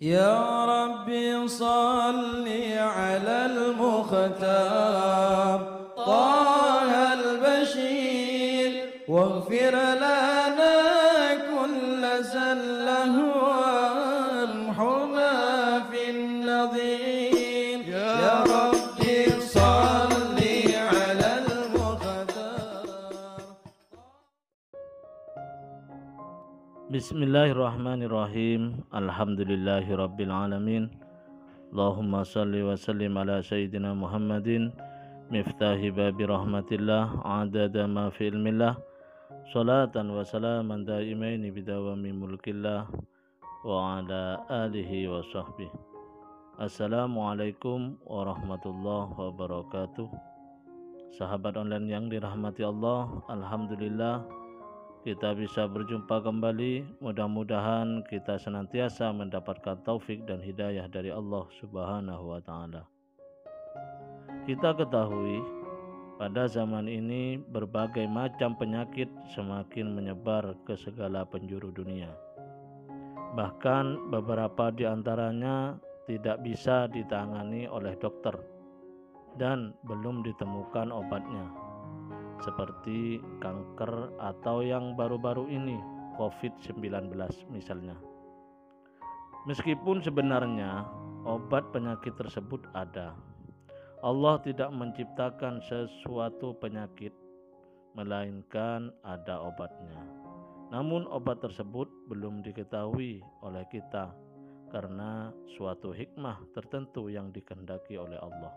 يا ربي صل على المختار طه البشير واغفر لنا كل زله وامحنا في النظير يا ربي صل على المختار. Bismillahirrahmanirrahim. Alhamdulillahirabbil alamin. Allahumma shalli wa sallim ala sayyidina Muhammadin miftahi babi rahmatillah adada ma fi ilmillah salatan wa salaman daimaini bidawami mulkillah wa ala alihi wa sahbihi. Assalamualaikum warahmatullahi wabarakatuh. Sahabat online yang dirahmati Allah, alhamdulillah kita bisa berjumpa kembali. Mudah-mudahan kita senantiasa mendapatkan taufik dan hidayah dari Allah Subhanahu wa Ta'ala. Kita ketahui pada zaman ini berbagai macam penyakit semakin menyebar ke segala penjuru dunia. Bahkan beberapa di antaranya tidak bisa ditangani oleh dokter dan belum ditemukan obatnya, seperti kanker atau yang baru-baru ini COVID-19 misalnya. Meskipun sebenarnya obat penyakit tersebut ada, Allah tidak menciptakan sesuatu penyakit melainkan ada obatnya. Namun obat tersebut belum diketahui oleh kita karena suatu hikmah tertentu yang dikehendaki oleh Allah.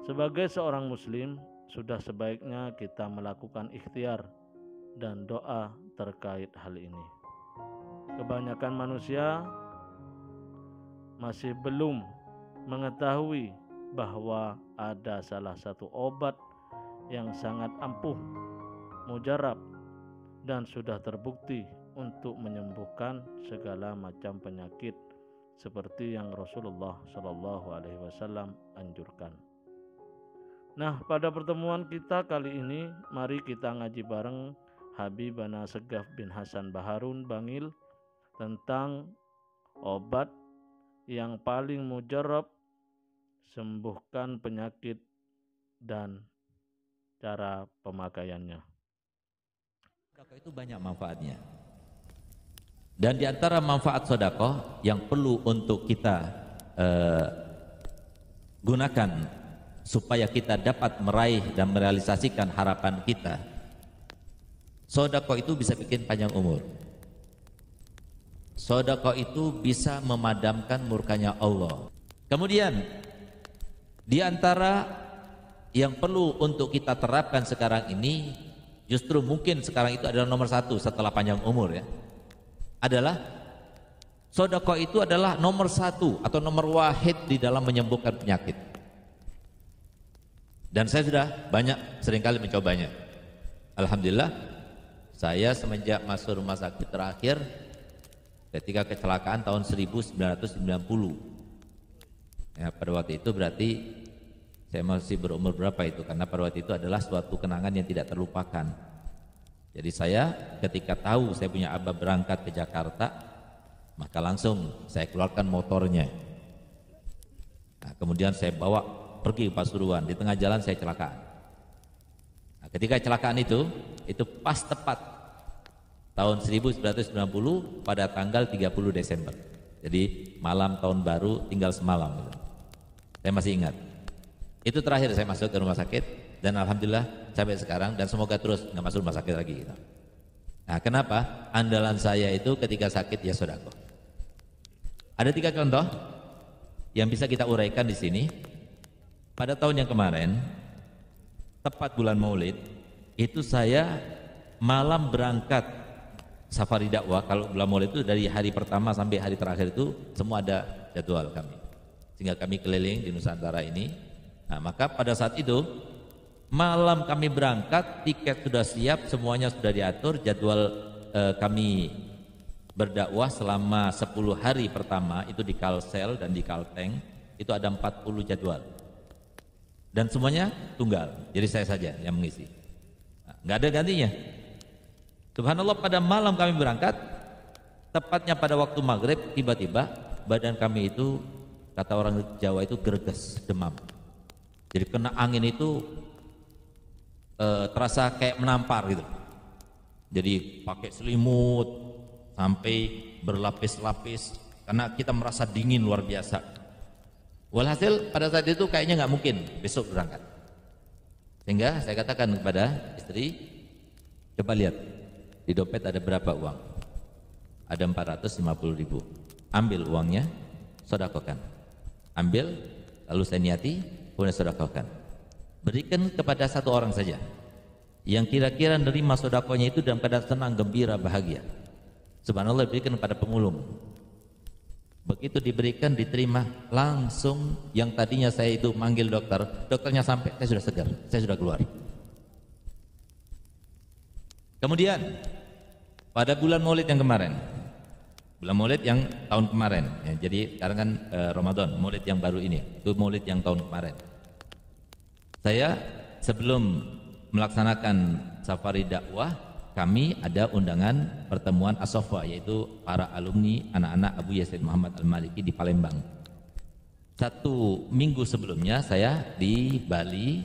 Sebagai seorang muslim, sudah sebaiknya kita melakukan ikhtiar dan doa terkait hal ini. Kebanyakan manusia masih belum mengetahui bahwa ada salah satu obat yang sangat ampuh, mujarab, dan sudah terbukti untuk menyembuhkan segala macam penyakit seperti yang Rasulullah SAW anjurkan. Nah, pada pertemuan kita kali ini, mari kita ngaji bareng Habibana Segaf bin Hasan Baharun Bangil tentang obat yang paling mujarab, sembuhkan penyakit, dan cara pemakaiannya. Sedekah itu banyak manfaatnya. Dan di antara manfaat sedekah yang perlu untuk kita gunakan supaya kita dapat meraih dan merealisasikan harapan kita, sedekah itu bisa bikin panjang umur. Sedekah itu bisa memadamkan murkanya Allah. Kemudian di antara yang perlu untuk kita terapkan sekarang ini, justru mungkin sekarang itu adalah nomor satu setelah panjang umur ya, adalah sedekah itu adalah nomor satu atau nomor wahid di dalam menyembuhkan penyakit. Dan saya sudah seringkali mencobanya. Alhamdulillah, saya semenjak masuk rumah sakit terakhir ketika kecelakaan tahun 1990 ya, pada waktu itu berarti saya masih berumur berapa itu, karena pada waktu itu adalah suatu kenangan yang tidak terlupakan. Jadi saya ketika tahu saya punya abah berangkat ke Jakarta, maka langsung saya keluarkan motornya. Nah, kemudian saya bawa pergi ke Pasuruan. Di tengah jalan saya kecelakaan. Nah, ketika kecelakaan itu pas tepat tahun 1990 pada tanggal 30 Desember. Jadi malam tahun baru tinggal semalam gitu. Saya masih ingat. Itu terakhir saya masuk ke rumah sakit, dan alhamdulillah sampai sekarang, dan semoga terus nggak masuk rumah sakit lagi gitu. Nah, kenapa? Andalan saya itu ketika sakit ya sedekah. Ada 3 contoh yang bisa kita uraikan di sini. Pada tahun yang kemarin, tepat bulan Maulid, itu saya malam berangkat safari dakwah. Kalau bulan Maulid itu dari hari pertama sampai hari terakhir itu semua ada jadwal kami, sehingga kami keliling di Nusantara ini. Nah, maka pada saat itu malam kami berangkat, tiket sudah siap, semuanya sudah diatur. Jadwal kami berdakwah selama 10 hari pertama itu di Kalsel dan di Kalteng, itu ada 40 jadwal. Dan semuanya tunggal, jadi saya saja yang mengisi. Nggak ada gantinya. Subhanallah, pada malam kami berangkat, tepatnya pada waktu maghrib, tiba-tiba badan kami itu, kata orang Jawa itu greges, demam. Jadi kena angin itu terasa kayak menampar gitu. Jadi pakai selimut sampai berlapis-lapis karena kita merasa dingin luar biasa. Walhasil pada saat itu kayaknya nggak mungkin besok berangkat. Sehingga saya katakan kepada istri, coba lihat di dompet ada berapa uang. Ada 450.000. Ambil uangnya, sedekahkan. Ambil, lalu saya niati, kemudian sedekahkan. Berikan kepada satu orang saja yang kira-kira nerima sedekahnya itu dalam keadaan senang, gembira, bahagia. Subhanallah, berikan kepada pemulung. Begitu diberikan, diterima, langsung yang tadinya saya itu manggil dokter, dokternya sampai, saya sudah segar, saya sudah keluar. Kemudian pada bulan Maulid yang kemarin, bulan Maulid yang tahun kemarin, ya, jadi sekarang kan Ramadan, Maulid yang baru ini, itu Maulid yang tahun kemarin. Saya sebelum melaksanakan safari dakwah, kami ada undangan pertemuan As-Sofa, yaitu para alumni anak-anak Abu Yazid Muhammad Al-Maliki di Palembang. 1 minggu sebelumnya saya di Bali,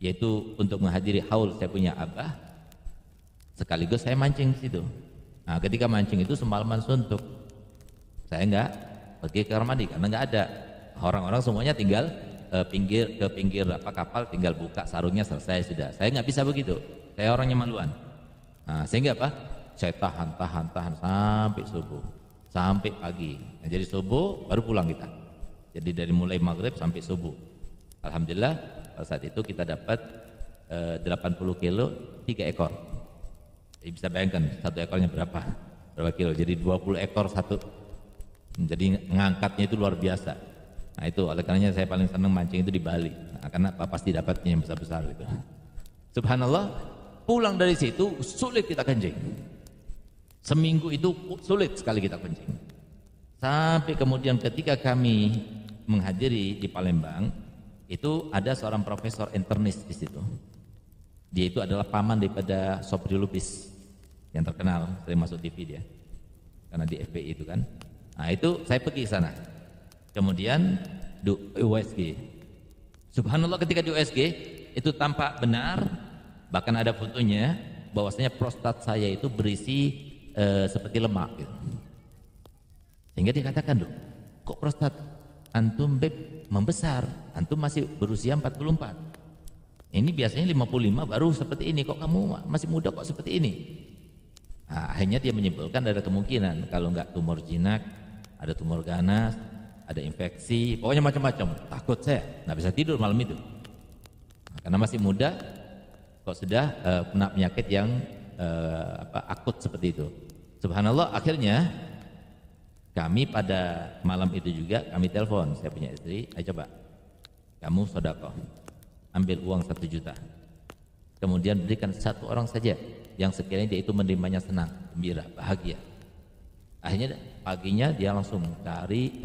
yaitu untuk menghadiri haul saya punya abah, sekaligus saya mancing di situ. Nah, ketika mancing itu semalaman suntuk. Saya enggak pergi ke kamar mandi karena enggak ada. Orang-orang semuanya tinggal ke pinggir kapal, tinggal buka sarungnya, selesai sudah. Saya enggak bisa begitu. Saya orangnya maluan. Nah, sehingga apa? Saya tahan sampai subuh, sampai pagi. Nah, jadi subuh baru pulang kita. Jadi dari mulai maghrib sampai subuh. Alhamdulillah pada saat itu kita dapat 80 kilo 3 ekor. Jadi bisa bayangkan satu ekornya berapa kilo. Jadi 20 ekor satu. Jadi ngangkatnya itu luar biasa. Nah itu oleh karenanya saya paling senang mancing itu di Bali. Nah, karena pasti dapatnya yang besar-besar gitu. Subhanallah, pulang dari situ sulit kita kencing. Seminggu itu sulit sekali kita kencing. Sampai kemudian ketika kami menghadiri di Palembang, itu ada seorang profesor internis di situ. Dia itu adalah paman daripada Sobri Lubis yang terkenal, sering masuk TV dia, karena di FPI itu kan. Nah itu saya pergi ke sana. Kemudian di USG. Subhanallah, ketika di USG itu tampak benar, bahkan ada fotonya, bahwasanya prostat saya itu berisi seperti lemak gitu. Sehingga dikatakan, loh, kok prostat antum beb membesar, antum masih berusia 44. Ini biasanya 55 baru seperti ini, kok kamu masih muda kok seperti ini. Nah, akhirnya dia menyimpulkan ada kemungkinan kalau enggak tumor jinak, ada tumor ganas, ada infeksi, pokoknya macam-macam. Takut saya, nggak bisa tidur malam itu. Nah, karena masih muda, kok sudah kena penyakit yang akut seperti itu. Subhanallah, akhirnya kami pada malam itu juga kami telepon, saya punya istri, ayo coba kamu sedekah, ambil uang 1 juta, kemudian berikan satu orang saja yang sekiranya dia itu menerimanya senang, gembira, bahagia. Akhirnya paginya dia langsung cari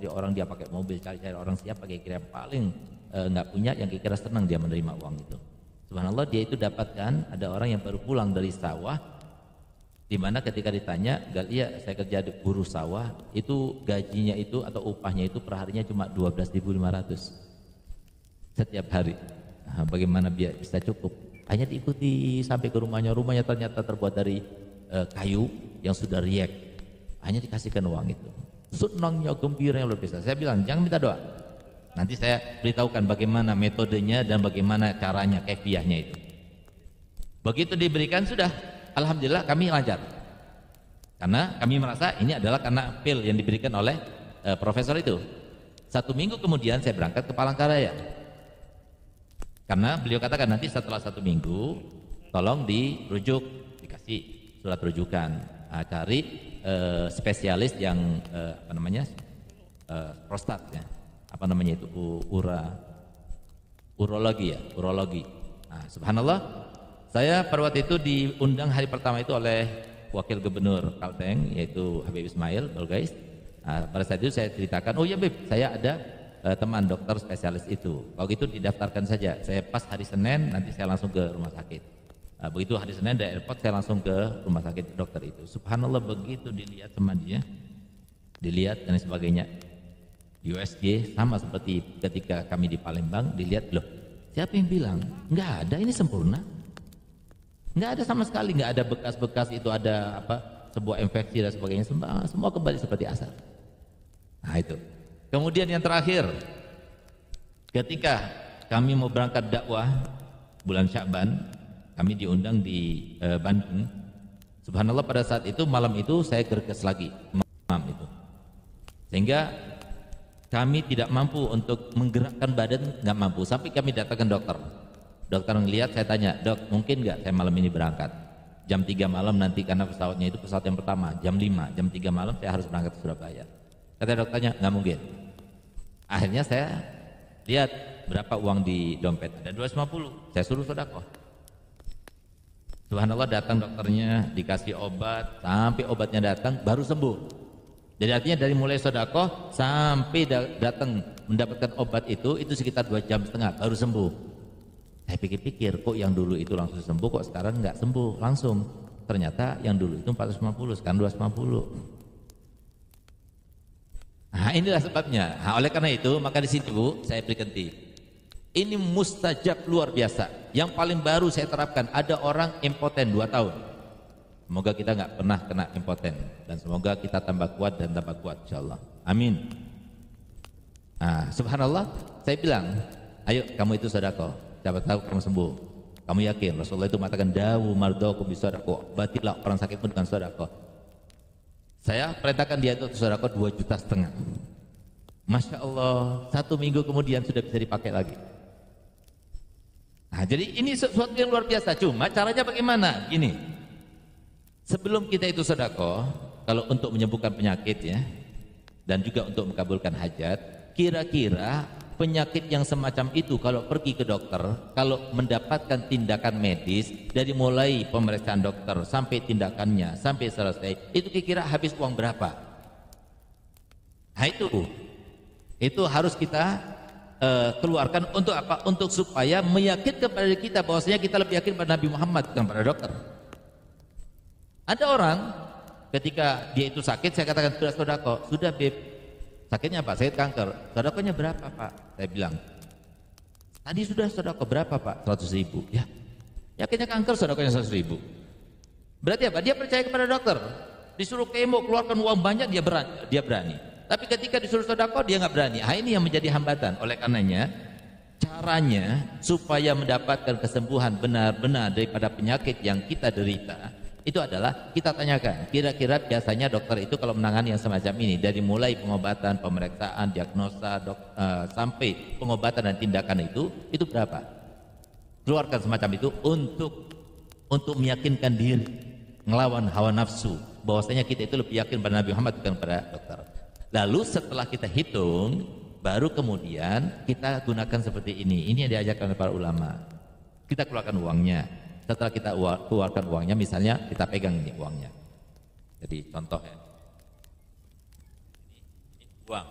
orang, dia pakai mobil, cari orang siapa kira-kira paling nggak punya yang kira-kira senang dia menerima uang itu. Subhanallah, dia itu dapatkan ada orang yang baru pulang dari sawah, di mana ketika ditanya, iya saya kerja di buruh sawah, itu gajinya itu atau upahnya itu per harinya cuma 12.500 setiap hari. Nah, bagaimana biar bisa cukup? Hanya diikuti sampai ke rumahnya ternyata terbuat dari kayu yang sudah riek. Hanya dikasihkan uang itu. Senangnya, gembiranya luar biasa. Saya bilang jangan minta doa. Nanti saya beritahukan bagaimana metodenya dan bagaimana caranya, kefiahnya itu. Begitu diberikan sudah, alhamdulillah kami lancar. Karena kami merasa ini adalah karena pil yang diberikan oleh profesor itu. 1 minggu kemudian saya berangkat ke Palangkaraya. Karena beliau katakan nanti setelah 1 minggu tolong dirujuk, dikasih surat rujukan, cari spesialis yang prostat ya, urologi ya, urologi. Nah, subhanallah, saya pada waktu itu diundang hari pertama itu oleh Wakil Gubernur Kalteng, yaitu Habib Ismail Balgais. Nah, pada saat itu saya ceritakan, oh ya Beb, saya ada teman dokter spesialis itu. Kalau gitu didaftarkan saja. Saya pas hari Senin, nanti saya langsung ke rumah sakit. Begitu hari Senin dari airport, saya langsung ke rumah sakit dokter itu. Subhanallah, begitu dilihat sama dia, dilihat dan sebagainya. USG sama seperti ketika kami di Palembang, dilihat, loh siapa yang bilang? Nggak ada, ini sempurna. Nggak ada sama sekali, nggak ada bekas-bekas itu ada apa sebuah infeksi dan sebagainya, semua kembali seperti asal. Nah itu. Kemudian yang terakhir, ketika kami mau berangkat dakwah bulan Sya'ban, kami diundang di Bandung. Subhanallah pada saat itu, malam itu saya gerges lagi malam itu, sehingga kami tidak mampu untuk menggerakkan badan, nggak mampu, sampai kami datangkan dokter. Dokter ngelihat, saya tanya, dok mungkin nggak saya malam ini berangkat jam 3 malam nanti, karena pesawatnya itu pesawat yang pertama jam 5, jam 3 malam saya harus berangkat ke Surabaya. Kata dokternya, nggak mungkin. Akhirnya saya lihat berapa uang di dompet, ada 250, saya suruh sedekah. Subhanallah, datang dokternya, dikasih obat, sampai obatnya datang baru sembuh. Jadi artinya dari mulai sedekah sampai datang mendapatkan obat itu sekitar 2,5 jam baru sembuh. Saya pikir-pikir, kok yang dulu itu langsung sembuh, kok sekarang nggak sembuh langsung. Ternyata yang dulu itu 450, sekarang 250. Nah inilah sebabnya. Nah, oleh karena itu maka di sini Bu saya berikan tip. Ini mustajab luar biasa. Yang paling baru saya terapkan, ada orang impoten 2 tahun. Semoga kita nggak pernah kena impoten dan semoga kita tambah kuat dan tambah kuat insyaallah. Amin. Nah, subhanallah, saya bilang, ayo kamu itu sedekah, siapa tahu kamu sembuh. Kamu yakin Rasulullah itu mengatakan dawu mardakum bisadaqah, obatilah orang sakitmu dengan sedekah. Saya perintahkan dia itu sedekah 2,5 juta. Masya Allah, 1 minggu kemudian sudah bisa dipakai lagi. Nah, jadi ini sesuatu yang luar biasa. Cuma caranya bagaimana? Gini. Sebelum kita itu sedekah, kalau untuk menyembuhkan penyakit ya, dan juga untuk mengabulkan hajat, kira-kira penyakit yang semacam itu kalau pergi ke dokter, kalau mendapatkan tindakan medis, dari mulai pemeriksaan dokter sampai tindakannya, sampai selesai, itu kira-kira habis uang berapa? Nah itu harus kita keluarkan untuk apa? Untuk supaya meyakinkan kepada kita bahwasanya kita lebih yakin pada Nabi Muhammad bukan pada dokter. Ada orang ketika dia itu sakit, saya katakan sudah sedekah, sudah beb, sakitnya apa? Sakit kanker, sedekahnya berapa Pak? Saya bilang, tadi sudah sedekah berapa Pak? 100.000. Ya, yakinnya kanker sedekahnya 100.000. Berarti apa? Dia percaya kepada dokter. Disuruh kemo keluarkan uang banyak dia berani. Tapi ketika disuruh sedekah dia nggak berani. Ah, ini yang menjadi hambatan. Oleh karenanya caranya supaya mendapatkan kesembuhan benar-benar daripada penyakit yang kita derita, itu adalah kita tanyakan, kira-kira biasanya dokter itu kalau menangani yang semacam ini, dari mulai pengobatan, pemeriksaan, diagnosa, sampai pengobatan dan tindakan itu berapa? Keluarkan semacam itu untuk meyakinkan diri, ngelawan hawa nafsu, bahwasanya kita itu lebih yakin pada Nabi Muhammad bukan pada dokter. Lalu setelah kita hitung, baru kemudian kita gunakan seperti ini. Ini yang diajarkan oleh para ulama. Kita keluarkan uangnya. Setelah kita keluarkan uangnya, misalnya kita pegang ini uangnya. Jadi contoh ya, ini uang.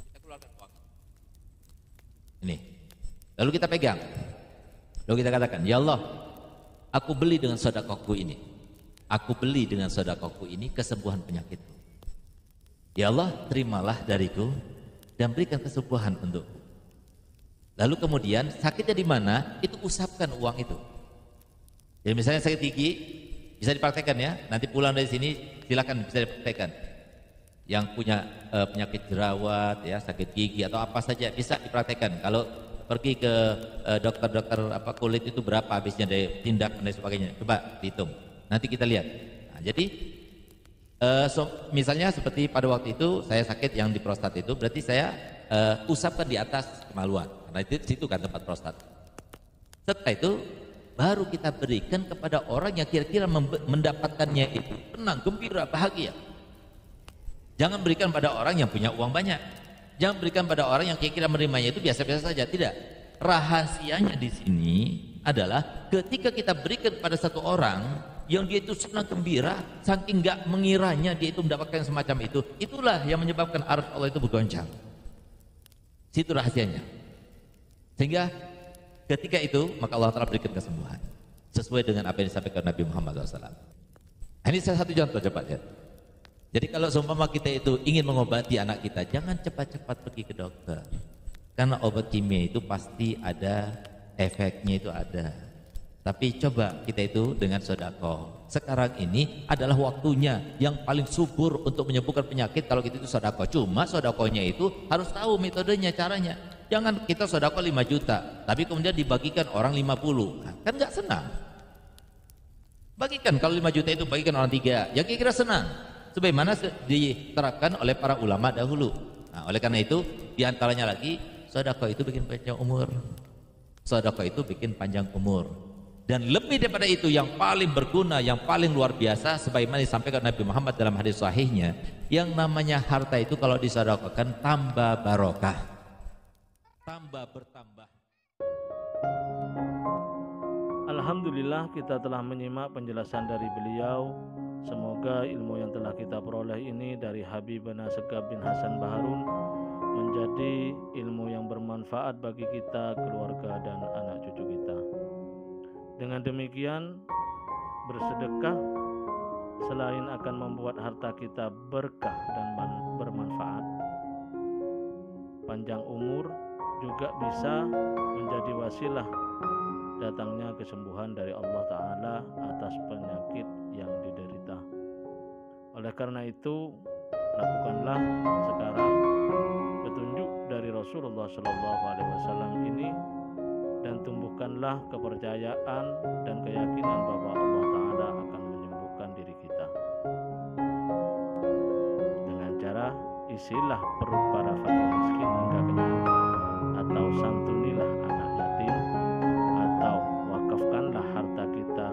Kita keluarkan uang. Ini. Lalu kita pegang. Lalu kita katakan, ya Allah, aku beli dengan sedekahku ini. Aku beli dengan sedekahku ini kesembuhan penyakitku. Ya Allah, terimalah dariku dan berikan kesembuhan untukku. Lalu kemudian sakitnya di mana? Itu usapkan uang itu. Jadi misalnya sakit gigi, bisa dipraktekkan ya. Nanti pulang dari sini silakan bisa dipraktekkan. Yang punya penyakit jerawat, ya sakit gigi atau apa saja bisa dipraktekkan. Kalau pergi ke dokter-dokter kulit itu berapa habisnya dari tindakan dan sebagainya. Coba dihitung. Nanti kita lihat. Nah, jadi misalnya seperti pada waktu itu saya sakit yang di prostat itu, berarti saya usapkan di atas kemaluan. Karena itu situ kan tempat prostat. Setelah itu baru kita berikan kepada orang yang kira-kira mendapatkannya itu tenang, gembira, bahagia. Jangan berikan pada orang yang punya uang banyak. Jangan berikan pada orang yang kira-kira menerimanya itu biasa-biasa saja. Tidak. Rahasianya di sini adalah ketika kita berikan pada satu orang yang dia itu senang gembira, saking nggak mengiranya dia itu mendapatkan semacam itu, itulah yang menyebabkan arsy Allah itu bergoncang. Situ rahasianya. Sehingga ketika itu maka Allah Ta'ala berikan kesembuhan sesuai dengan apa yang disampaikan Nabi Muhammad SAW. Ini salah satu contoh, cepat ya. Jadi kalau seumpama kita itu ingin mengobati anak kita, jangan cepat-cepat pergi ke dokter. Karena obat kimia itu pasti ada efeknya, itu ada. Tapi coba kita itu dengan sedekah. Sekarang ini adalah waktunya yang paling subur untuk menyembuhkan penyakit kalau kita itu sedekah. Cuma sedekahnya itu harus tahu metodenya, caranya. Jangan kita sedekah 5 juta, tapi kemudian dibagikan orang 50. Kan nggak senang. Bagikan, kalau 5 juta itu bagikan orang 3, ya kira-kira senang. Sebagaimana diterapkan oleh para ulama dahulu. Nah, oleh karena itu, diantaranya lagi, sedekah itu bikin panjang umur. Sedekah itu bikin panjang umur. Dan lebih daripada itu, yang paling berguna, yang paling luar biasa, sebagaimana disampaikan Nabi Muhammad dalam hadis sahihnya, yang namanya harta itu kalau disedekahkan tambah barokah, tambah bertambah. Alhamdulillah, kita telah menyimak penjelasan dari beliau. Semoga ilmu yang telah kita peroleh ini dari Habibana Segaf bin Hasan Baharun menjadi ilmu yang bermanfaat bagi kita, keluarga, dan anak cucu kita. Dengan demikian, bersedekah selain akan membuat harta kita berkah dan bermanfaat, panjang umur, juga bisa menjadi wasilah datangnya kesembuhan dari Allah Ta'ala atas penyakit yang diderita. Oleh karena itu, lakukanlah sekarang petunjuk dari Rasulullah SAW ini dan tumbuhkanlah kepercayaan dan keyakinan bahwa Allah Ta'ala akan menyembuhkan diri kita. Dengan cara isilah perut para fakir miskin hingga kenyang, atau santunilah anak yatim, atau wakafkanlah harta kita,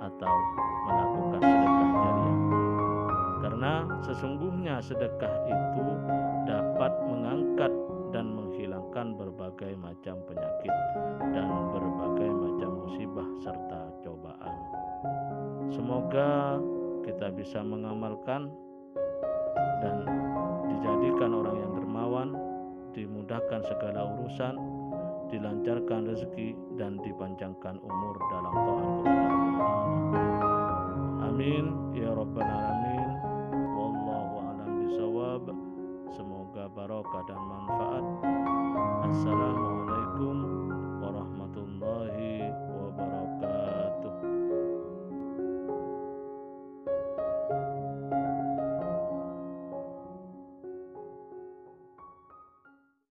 atau melakukan sedekah jariah. Karena sesungguhnya sedekah itu dapat mengangkat dan menghilangkan berbagai macam penyakit dan berbagai macam musibah serta cobaan. Semoga kita bisa mengamalkan dan dijadikan orang yang dermawan, dimudahkan segala urusan, dilancarkan rezeki, dan dipanjangkan umur dalam taat kepada Allah Ta'ala. Amin ya rabbal alamin. Wallahu a'lam bishawab. Semoga barokah dan manfaat. Assalamualaikum